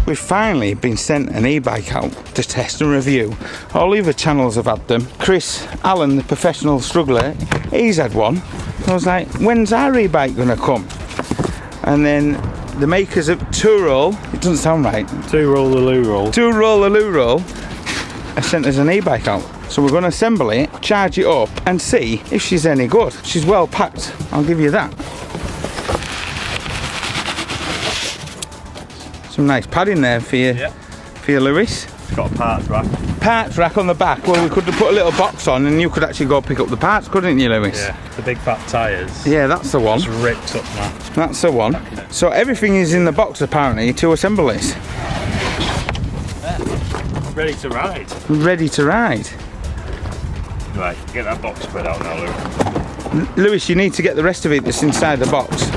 We've finally been sent an e-bike out to test and review. All the other channels have had them. Chris Allen, the professional struggler, he's had one. I was like, when's our e-bike gonna come? And then the makers of Two-Roll, it doesn't sound right. Two-Roll the Loo Roll. Two-Roll the Loo Roll have sent us an e-bike out. So we're going to assemble it, charge it up and see if she's any good. She's well packed, I'll give you that. Some nice padding there for you, for your Lewis. It's got a parts rack. Parts rack on the back. Well, we could have put a little box on and you could actually go pick up the parts, couldn't you, Lewis? Yeah, the big fat tyres. Yeah, that's the one. It's ripped up now. That's the one. So everything is in the box apparently to assemble this. Yeah. Ready to ride. Ready to ride. Right, get that box spread out now, Lewis. Lewis, you need to get the rest of it that's inside the box.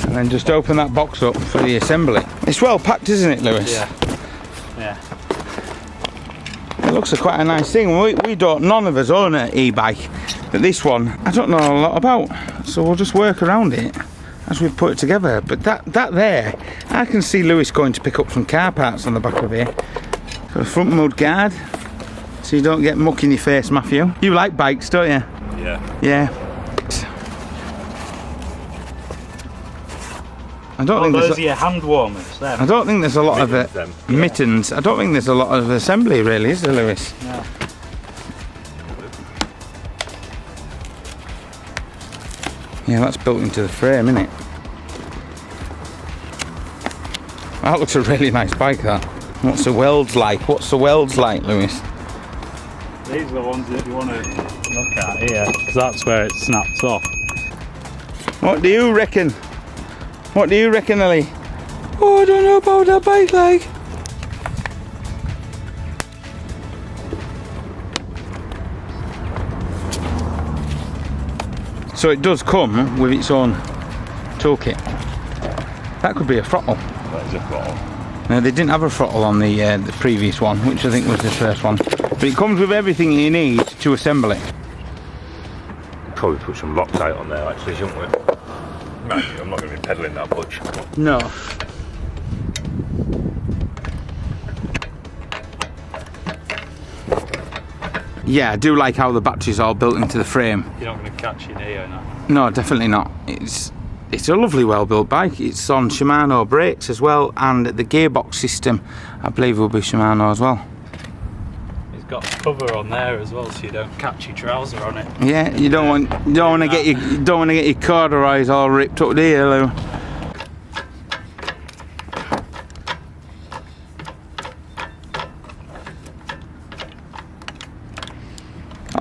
And then just open that box up for the assembly. It's well packed, isn't it, Lewis? Yeah. Yeah. It looks like quite a nice thing. None of us own an e-bike, but this one I don't know a lot about, so we'll just work around it as we put it together. But that there, I can see Lewis going to pick up some car parts on the back of here. Got a front mud guard, so you don't get muck in your face, Matthew. You like bikes, don't you? Yeah. Yeah. I don't think those are your hand warmers. Them. I don't think there's a lot of mittens. I don't think there's a lot of assembly, really, is there, Lewis? No. Yeah, that's built into the frame, isn't it? That looks a really nice bike, that. What's the welds like? What's the welds like, Lewis? These are the ones that you want to look at here, because that's where it snaps off. What do you reckon? What do you reckon, Ellie? Oh, I don't know about that bike, like. So it does come with its own toolkit. That could be a throttle. That is a throttle. No, they didn't have a throttle on the previous one, which I think was the first one. But it comes with everything you need to assemble it. Probably put some Loctite on there, actually, shouldn't we? Right, I'm not going to be pedalling that much. No. Yeah, I do like how the battery's all built into the frame. You're not going to catch your knee or not? No, definitely not. It's a lovely, well-built bike. It's on Shimano brakes as well, and the gearbox system, I believe, will be Shimano as well. It's got a cover on there as well, so you don't catch your trouser on it. Yeah, you don't want to get your corduroys all ripped up, do you, Lou?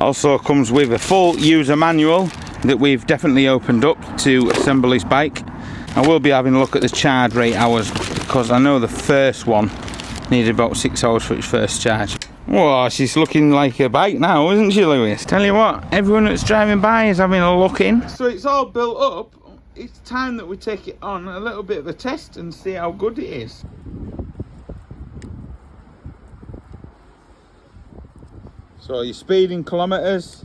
Also comes with a full user manual that we've definitely opened up to assemble this bike. I will be having a look at the charge rate hours, because I know the first one needed about 6 hours for its first charge. Whoa, she's looking like a bike now, isn't she, Lewis? Tell you what, everyone that's driving by is having a look in. So it's all built up. It's time that we take it on a little bit of a test and see how good it is. So your speed in kilometres,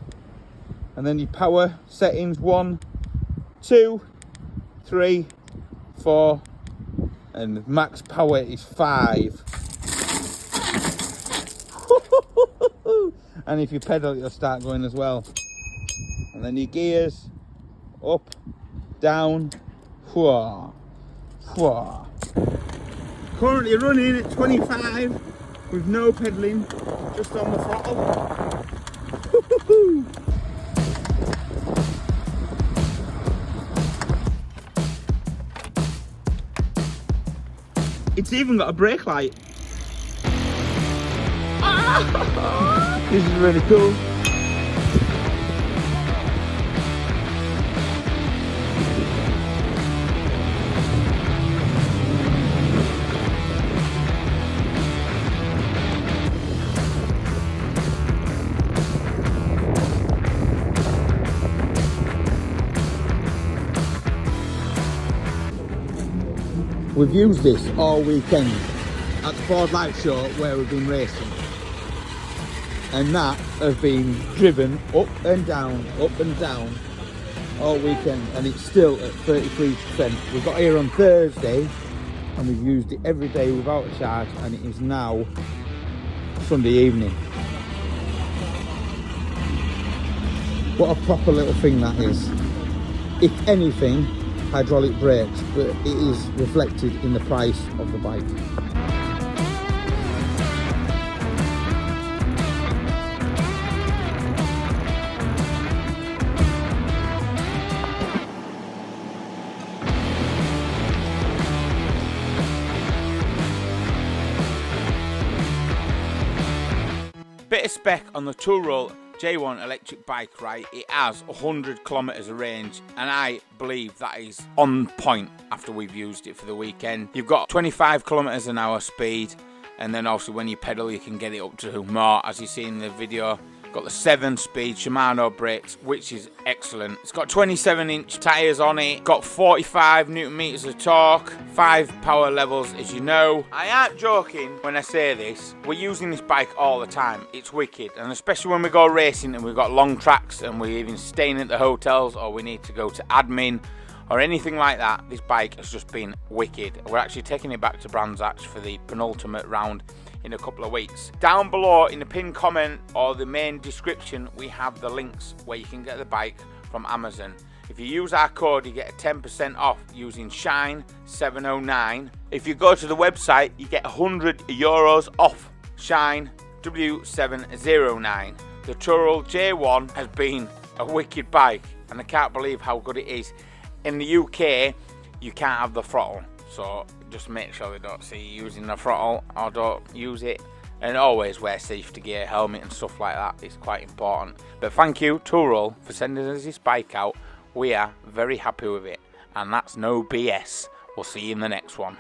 and then your power settings, 1, 2, 3, 4, and max power is 5. And if you pedal, it'll start going as well. And then your gears, up, down, whoa, whoa. Currently running at 25 with no pedaling, just on the throttle. It's even got a brake light. This is really cool. We've used this all weekend at the Ford Light Show where we've been racing, and that has been driven up and down all weekend, and it's still at 33%. We got here on Thursday and we've used it every day without a charge, and it is now Sunday evening. What a proper little thing that is. If anything, hydraulic brakes, but it is reflected in the price of the bike. Bit of spec on the two-roll J1 electric bike, right? It has 100 kilometers of range, and I believe that is on point after we've used it for the weekend. You've got 25 kilometers an hour speed, and then also when you pedal you can get it up to more, as you see in the video. Got the 7-speed Shimano brakes, which is excellent. It's got 27-inch tyres on it, got 45 newton meters of torque, 5 power levels, as you know. I aren't joking when I say this. We're using this bike all the time. It's wicked, and especially when we go racing and we've got long tracks and we're even staying at the hotels, or we need to go to admin or anything like that, this bike has just been wicked. We're actually taking it back to Brands Hatch for the penultimate round in a couple of weeks. Down below in the pinned comment or the main description, we have the links where you can get the bike from Amazon. If you use our code, you get a 10% off using Shine709. If you go to the website, you get €100 off. Shine W709. The Tyrrell J1 has been a wicked bike, and I can't believe how good it is. In the UK, you can't have the throttle, so just make sure they don't see you using the throttle, or don't use it. And always wear safety gear, helmet and stuff like that. It's quite important. But thank you, Tyrrell, for sending us this bike out. We are very happy with it, and that's no BS. We'll see you in the next one.